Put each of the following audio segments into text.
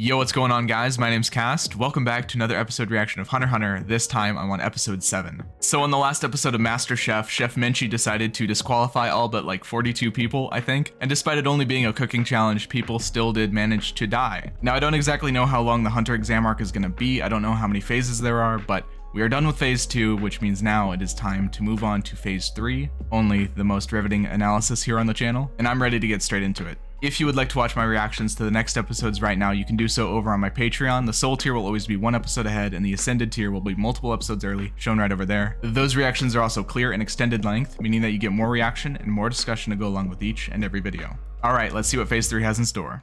Yo, what's going on, guys? My name's Cast. Welcome back to another episode reaction of Hunter x Hunter. This time I'm on episode 7. So in the last episode of Master Chef, Chef Minchi decided to disqualify all but like 42 people, I think. And despite it only being a cooking challenge, people still did manage to die. Now, I don't exactly know how long the Hunter exam arc is going to be. I don't know how many phases there are, but we are done with phase 2, which means now it is time to move on to phase 3. Only the most riveting analysis here on the channel, and I'm ready to get straight into it. If you would like to watch my reactions to the next episodes right now, you can do so over on my Patreon. The Soul tier will always be 1 episode ahead, and the Ascended tier will be multiple episodes early, shown right over there. Those reactions are also clear and extended length, meaning that you get more reaction and more discussion to go along with each and every video. Alright, let's see what phase 3 has in store.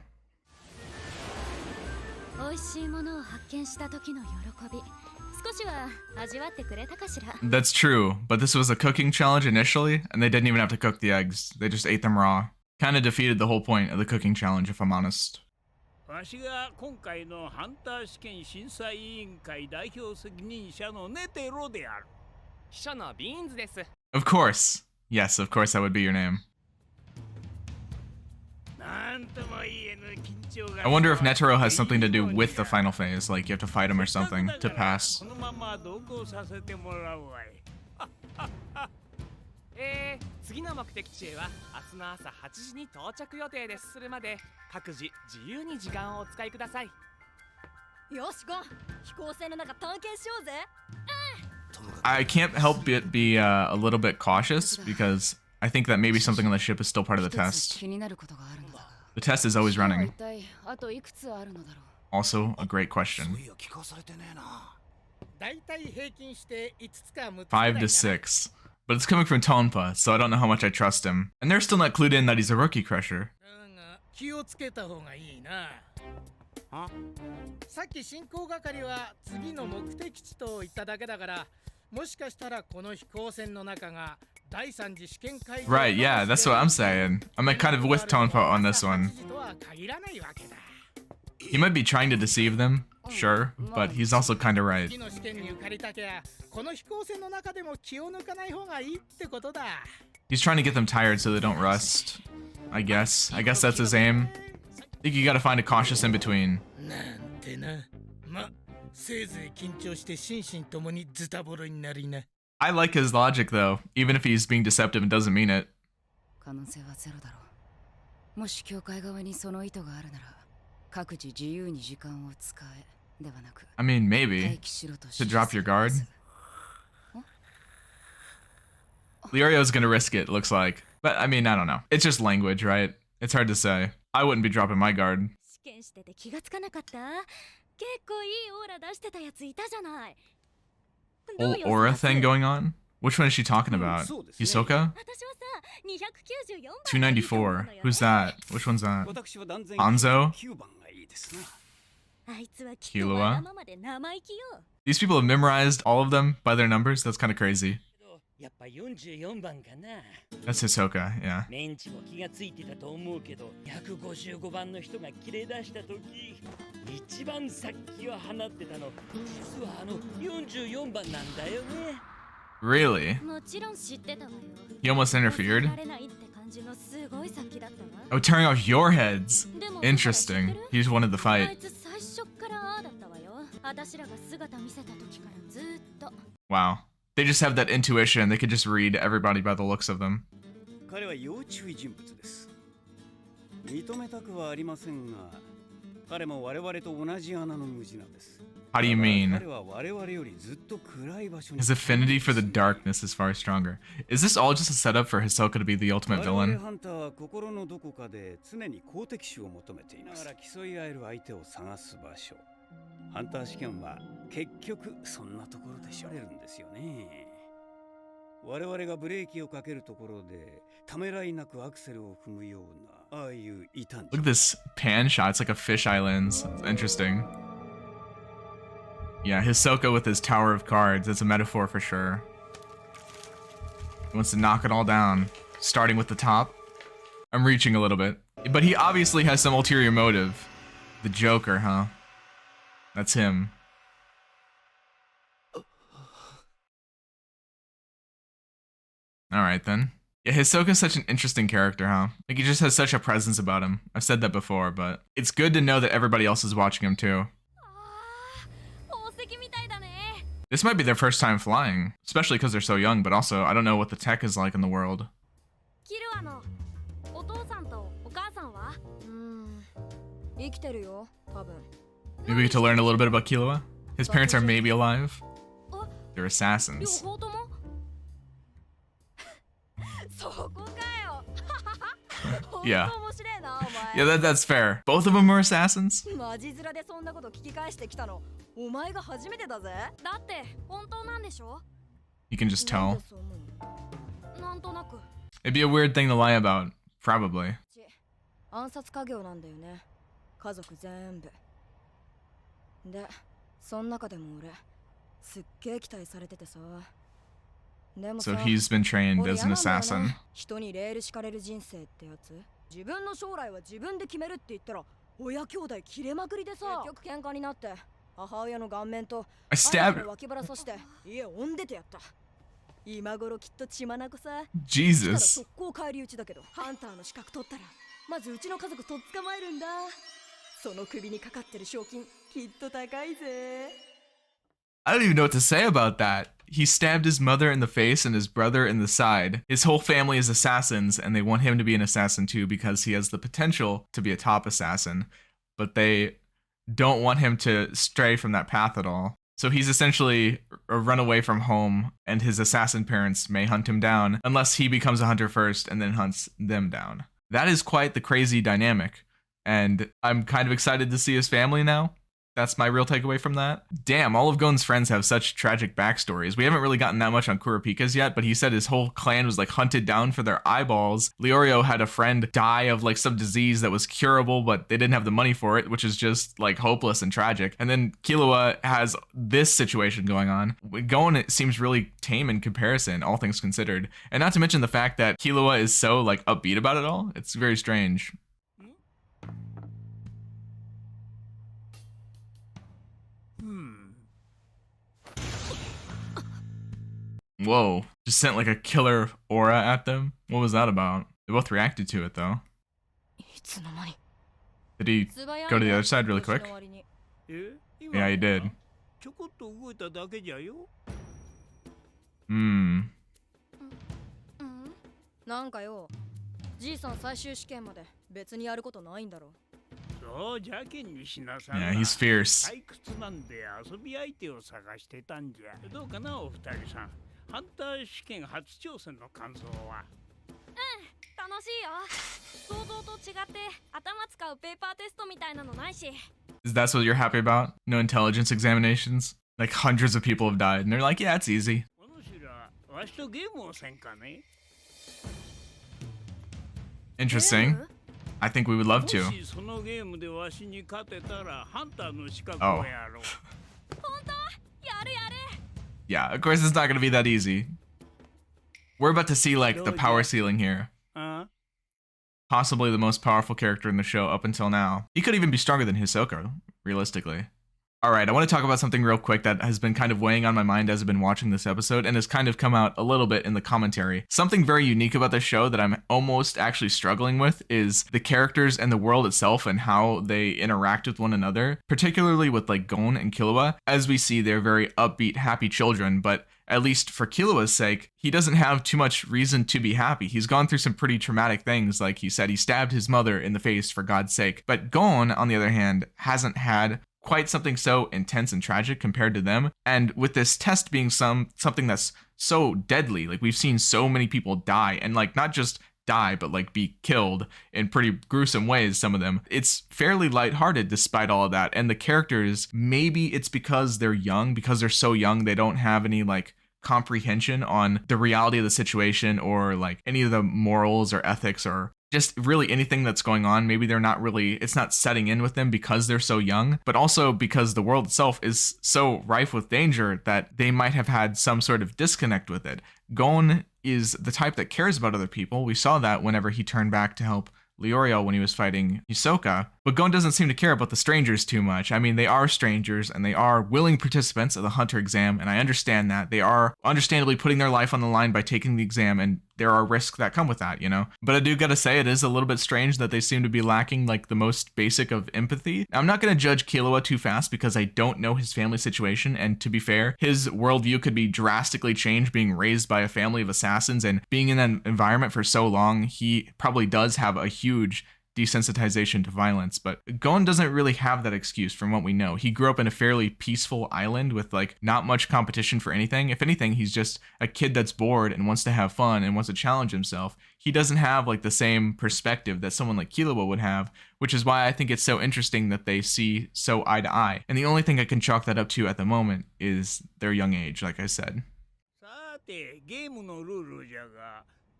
That's true, but this was a cooking challenge initially, and they didn't even have to cook the eggs. They just ate them raw. Kinda defeated the whole point of the cooking challenge, if I'm honest. Of course. Yes, of course that would be your name. I wonder if Netero has something to do with the final phase, like you have to fight him or something to pass. I can't help but be a little bit cautious because I think that maybe something on the ship is still part of the test. The test is always running. Also, a great question. 5 to 6. But it's coming from Tonpa, so I don't know how much I trust him. And they're still not clued in that he's a rookie crusher. Right, yeah, that's what I'm saying. I'm like kind of with Tonpa on this one. He might be trying to deceive them, sure, but he's also kind of right. He's trying to get them tired so they don't rust, I guess. I guess that's his aim. I think you gotta find a cautious in between. I like his logic though, even if he's being deceptive and doesn't mean it. I mean, maybe. To drop your guard. Leorio's gonna risk it, looks like. But I mean, I don't know. It's just language, right? It's hard to say. I wouldn't be dropping my guard. Whole aura thing going on? Which one is she talking about? Hisoka? 294. Who's that? Which one's that? Hanzo? Killua? These people have memorized all of them by their numbers? That's kind of crazy. That's Hisoka, yeah. Really? He almost interfered? Oh, tearing off your heads. Interesting. He just wanted the fight. Wow. They just have that intuition. They could just read everybody by the looks of them. How do you mean? His affinity for the darkness is far stronger. Is this all just a setup for Hisoka to be the ultimate villain? Look at this pan shot, it's like a fisheye lens. It's interesting. Yeah, Hisoka with his tower of cards, that's a metaphor for sure. He wants to knock it all down, starting with the top. I'm reaching a little bit. But he obviously has some ulterior motive. The Joker, huh? That's him. Alright then. Yeah, Hisoka's such an interesting character, huh? Like, he just has such a presence about him. I've said that before, but it's good to know that everybody else is watching him too. This might be their first time flying, especially because they're so young, but also, I don't know what the tech is like in the world. Maybe we get to learn a little bit about Killua. His parents are maybe alive. They're assassins. Yeah. Yeah, that's fair. Both of them are assassins? You can just tell. It'd be a weird thing to lie about. Probably. So he's been trained as an assassin. I stabbed Jesus. I don't even know what to say about that. He stabbed his mother in the face and his brother in the side. His whole family is assassins, and they want him to be an assassin too because he has the potential to be a top assassin, but they don't want him to stray from that path at all. So he's essentially a runaway from home, and his assassin parents may hunt him down unless he becomes a hunter first and then hunts them down. That is quite the crazy dynamic, and I'm kind of excited to see his family now. That's my real takeaway from that. Damn, all of Gon's friends have such tragic backstories. We haven't really gotten that much on Kurapika's yet, but he said his whole clan was like hunted down for their eyeballs. Leorio had a friend die of like some disease that was curable, but they didn't have the money for it, which is just like hopeless and tragic. And then Killua has this situation going on. Gon, it seems really tame in comparison, all things considered. And not to mention the fact that Killua is so like upbeat about it all. It's very strange. Whoa, just sent like a killer aura at them? What was that about? They both reacted to it though. Did he go to the other side really quick? Yeah, he did. Yeah, he's fierce. Is that what you're happy about? No intelligence examinations? Like hundreds of people have died and they're like, yeah, it's easy. Interesting. I think we would love to. Oh. Yeah, of course it's not gonna be that easy. We're about to see like the power ceiling here. Possibly the most powerful character in the show up until now. He could even be stronger than Hisoka, realistically. Alright, I want to talk about something real quick that has been kind of weighing on my mind as I've been watching this episode and has kind of come out a little bit in the commentary. Something very unique about this show that I'm almost actually struggling with is the characters and the world itself and how they interact with one another, particularly with like Gon and Killua. As we see, they're very upbeat, happy children, but at least for Killua's sake, he doesn't have too much reason to be happy. He's gone through some pretty traumatic things, like he said, he stabbed his mother in the face for God's sake. But Gon, on the other hand, hasn't had quite something so intense and tragic compared to them. And with this test being something that's so deadly, like we've seen so many people die, and like not just die, but like be killed in pretty gruesome ways, some of them. It's fairly lighthearted despite all of that. And the characters, maybe it's because they're young, because they're so young, they don't have any like comprehension on the reality of the situation or like any of the morals or ethics or just really anything that's going on. Maybe they're not really, it's not setting in with them because they're so young, but also because the world itself is so rife with danger that they might have had some sort of disconnect with it. Gon is the type that cares about other people. We saw that whenever he turned back to help Leorio when he was fighting Hisoka, but Gon doesn't seem to care about the strangers too much. I mean, they are strangers and they are willing participants of the Hunter exam, and I understand that. They are understandably putting their life on the line by taking the exam and there are risks that come with that, you know? But I do gotta say, it is a little bit strange that they seem to be lacking like the most basic of empathy. I'm not gonna judge Killua too fast because I don't know his family situation, and to be fair, his worldview could be drastically changed being raised by a family of assassins, and being in that environment for so long, he probably does have a huge desensitization to violence, but Gon doesn't really have that excuse from what we know. He grew up in a fairly peaceful island with like not much competition for anything. If anything, he's just a kid that's bored and wants to have fun and wants to challenge himself. He doesn't have like the same perspective that someone like Killua would have, which is why I think it's so interesting that they see so eye to eye. And the only thing I can chalk that up to at the moment is their young age, like I said.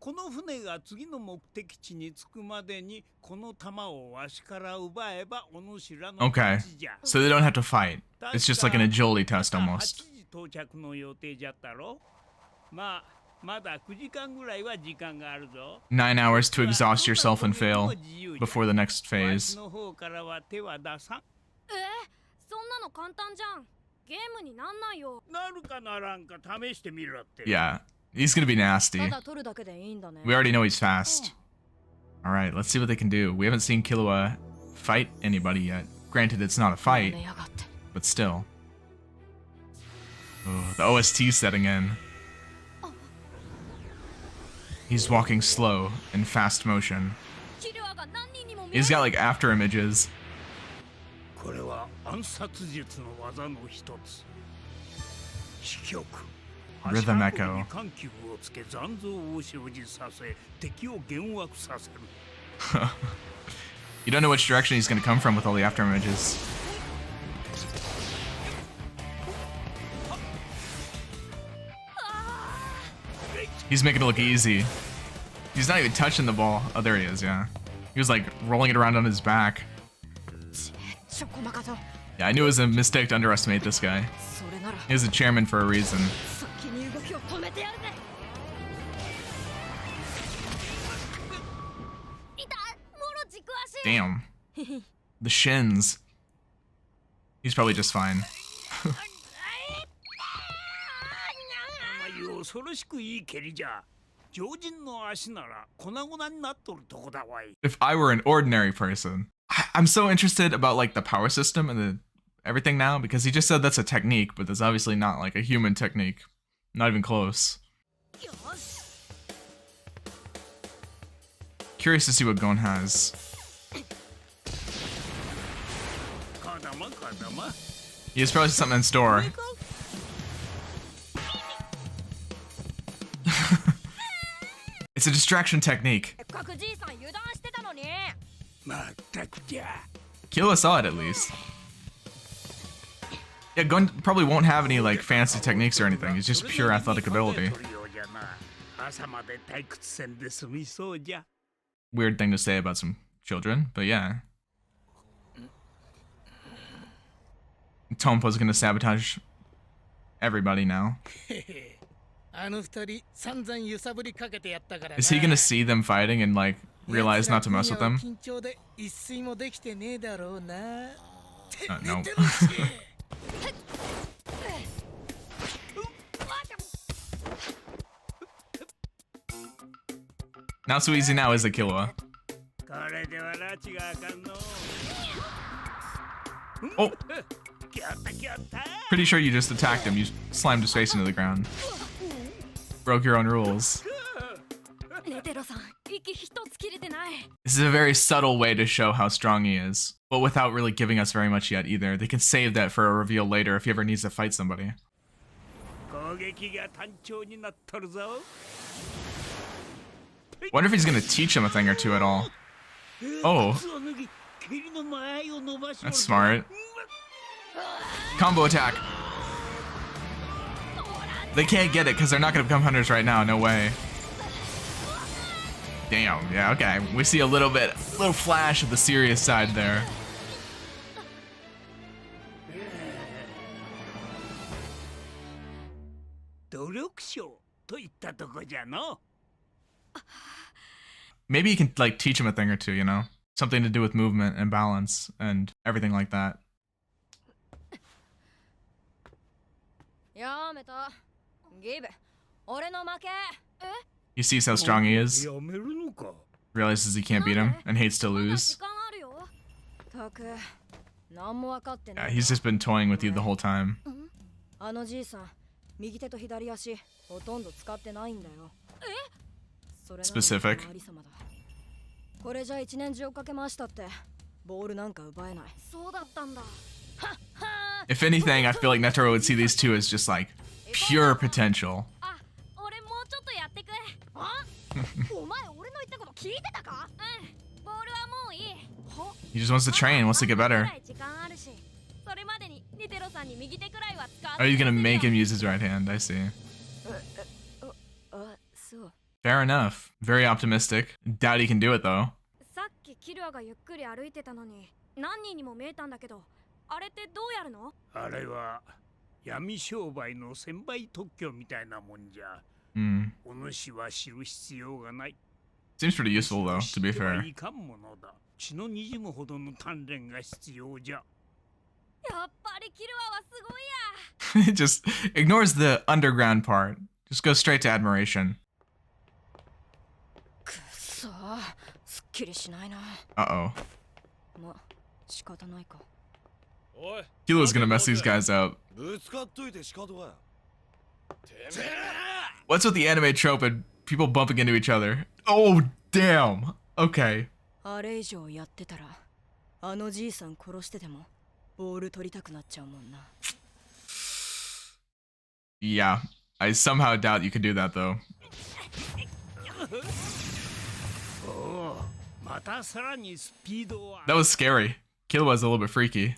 この船が次の目的地に着くまでにこの玉をわしから奪えばお主らの勝ちじゃ。 Okay, so they don't have to fight. It's just like an agility test almost. 8時到着の予定じゃったろ。まだ9時間ぐらいは時間があるぞ。9 hours to exhaust yourself and fail before the next phase. の方からは手は出さん。そんなの簡単じゃん。ゲームになんないよ。なるかならんか試してみろって。 Yeah. He's gonna be nasty. We already know he's fast. Alright, let's see what they can do. We haven't seen Killua fight anybody yet. Granted, it's not a fight, but still. Oh, the OST setting in. He's walking slow in fast motion. He's got like after images. Rhythm echo. You don't know which direction he's going to come from with all the after images. He's making it look easy. He's not even touching the ball. Oh, there he is, yeah. He was like rolling it around on his back. Yeah, I knew it was a mistake to underestimate this guy. He was a chairman for a reason. Damn. The shins. He's probably just fine. If I were an ordinary person, I'm so interested about like the power system and everything now, because he just said that's a technique, but that's obviously not like a human technique. Not even close. Curious to see what Gon has. He has probably something in store. It's a distraction technique. Killua saw it at least. Yeah, Gon probably won't have any like fancy techniques or anything. He's just pure athletic ability. Weird thing to say about some children, but yeah. Tompo's gonna sabotage everybody now. Is he gonna see them fighting and like realize not to mess with them? No. Not so easy now, is it, Killua? Oh! Pretty sure you just attacked him. You slammed his face into the ground. Broke your own rules. This is a very subtle way to show how strong he is, but without really giving us very much yet either. They can save that for a reveal later if he ever needs to fight somebody. Wonder if he's gonna teach him a thing or two at all. Oh. That's smart. Combo attack. They can't get it because they're not gonna become hunters right now, no way. Damn, yeah, okay. We see a little flash of the serious side there. Maybe you can like teach him a thing or two, you know? Something to do with movement and balance and everything like that. He sees how strong he is, やめるのか realizes he can't beat him, and hates to まだ時 lose. 間あるよ。たく何も分かってな Yeah, い he's な just been toying with you the whole time. あのじいさん右手と左足ほとんど使ってないんだよそれなのに Specific. おまわり様だこれじゃ一年中追っかけ回したってボールなんか奪えないそうだったんだ。 If anything, I feel like Netero would see these two as just like pure potential. あ、俺もうちょっとやってく。あお前俺の言ったこと聞いてたかうん、ボールはもういい。 He just wants to train, wants to get better. 時間あるし、それまでにニテロさんに右手くらいは使わ Oh, he's gonna make him use his right hand. I see. あそう Fair enough. Very optimistic. Doubt he can do it though. さっきキルアがゆっくり歩いてたのに何人にも見えたんだけど、あれってどうやるの？あれは闇商売の専売特許みたいなもんじゃ Hmm. お主は知る必要がない Seems pretty useful though, to be 知っては fair. いかんものだ血の滲むほどの鍛錬が必要じゃやっぱりキルアはすごいや。 It just ignores the underground part. Just goes straight to admiration. くっそーすっきりしないな Uh-oh. ま仕方ないか Killua's gonna mess these guys up. ぶつかっといて仕方は What's with the anime trope and people bumping into each other? Oh, damn. Okay. あれ以上やってたらあのじいさん殺しててもボール取りたくなっちゃうもんな Yeah. I somehow doubt you could do that though. おおまたさらにスピードを That was scary. Killua's a little bit freaky.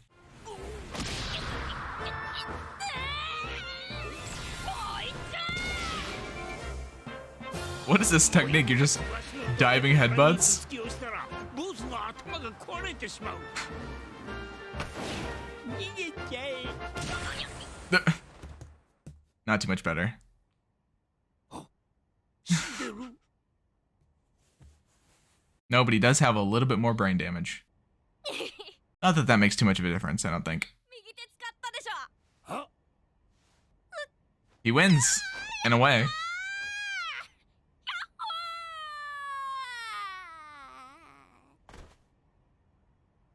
What is this technique? You're just diving headbutts? 突き押したらボスの頭が壊れてしまう逃げちゃえ Not too much better. 知ってる No, but he does have a little bit more brain damage. Not that that makes too much of a difference, I don't think. 右手使ったでしょ。あ He wins, in a way.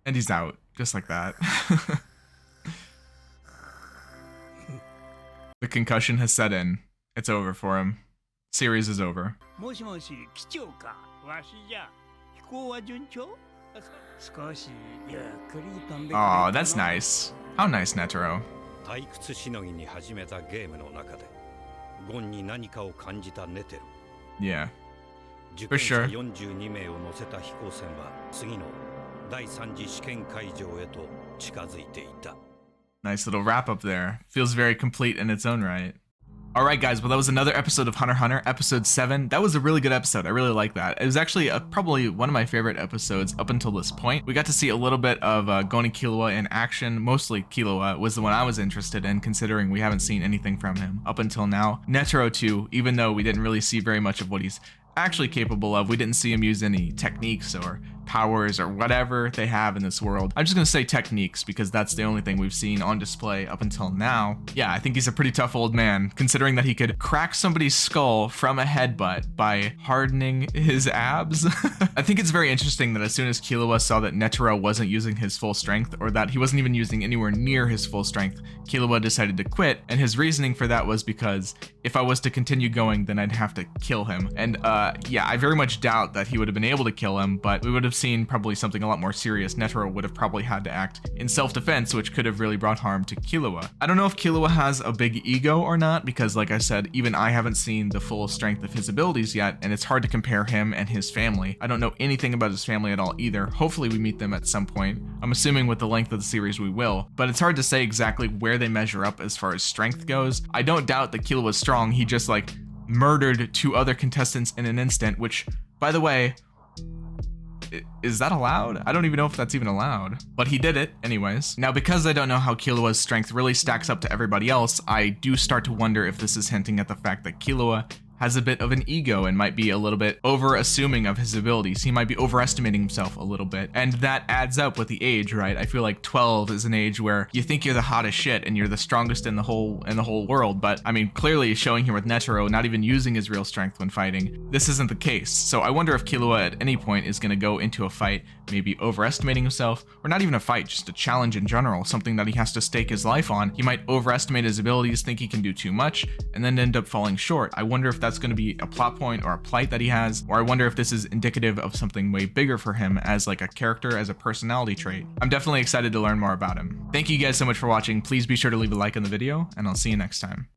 And he's out, just like that. The concussion has set in. It's over for him. Series is over. もしもし機長かわしじゃ飛行は順調少しゆっくり飛んでくれ Aw, that's nice. How nice, Netero. 退屈しのぎに始めたゲームの中でゴンに何かを感じたネテル Yeah. 受 For 験者 sure. 42名を乗せた飛行船は次の第3次試験会場へと近づいていた Nice little wrap up there. Feels very complete in its own right. Alright guys, well that was another episode of Hunter x Hunter, episode 7. That was a really good episode, I really like that. It was actually probably one of my favorite episodes up until this point. We got to see a little bit of Gon and Killua in action, mostly Killua was the one I was interested in considering we haven't seen anything from him up until now. Netero too, even though we didn't really see very much of what he's actually capable of, we didn't see him use any techniques or powers or whatever they have in this world. I'm just gonna say techniques because that's the only thing we've seen on display up until now. Yeah, I think he's a pretty tough old man, considering that he could crack somebody's skull from a headbutt by hardening his abs. I think it's very interesting that as soon as Killua saw that Netero wasn't using his full strength, or that he wasn't even using anywhere near his full strength, Killua decided to quit, and his reasoning for that was because if I was to continue going, then I'd have to kill him. And yeah, I very much doubt that he would have been able to kill him, but we would have seen probably something a lot more serious. Netero would have probably had to act in self-defense, which could have really brought harm to Killua. I don't know if Killua has a big ego or not, because like I said, even I haven't seen the full strength of his abilities yet, and it's hard to compare him and his family. I don't know anything about his family at all either. Hopefully we meet them at some point. I'm assuming with the length of the series we will, but it's hard to say exactly where they measure up as far as strength goes. I don't doubt that Killua's strong, he just like murdered 2 other contestants in an instant, which, by the way, is that allowed? I don't even know if that's even allowed, but he did it anyways. Now, because I don't know how Killua's strength really stacks up to everybody else, I do start to wonder if this is hinting at the fact that Killua has a bit of an ego and might be a little bit over assuming of his abilities. He might be overestimating himself a little bit, and that adds up with the age, right? I feel like 12 is an age where you think you're the hottest shit and you're the strongest in the whole world, but I mean, clearly showing here with Netero not even using his real strength when fighting, this isn't the case. So I wonder if Killua at any point is going to go into a fight maybe overestimating himself, or not even a fight, just a challenge in general, something that he has to stake his life on. He might overestimate his abilities, think he can do too much, and then end up falling short. I wonder if that's going to be a plot point or a plight that he has, or I wonder if this is indicative of something way bigger for him as like a character, as a personality trait. I'm definitely excited to learn more about him. Thank you guys so much for watching. Please be sure to leave a like on the video, and I'll see you next time.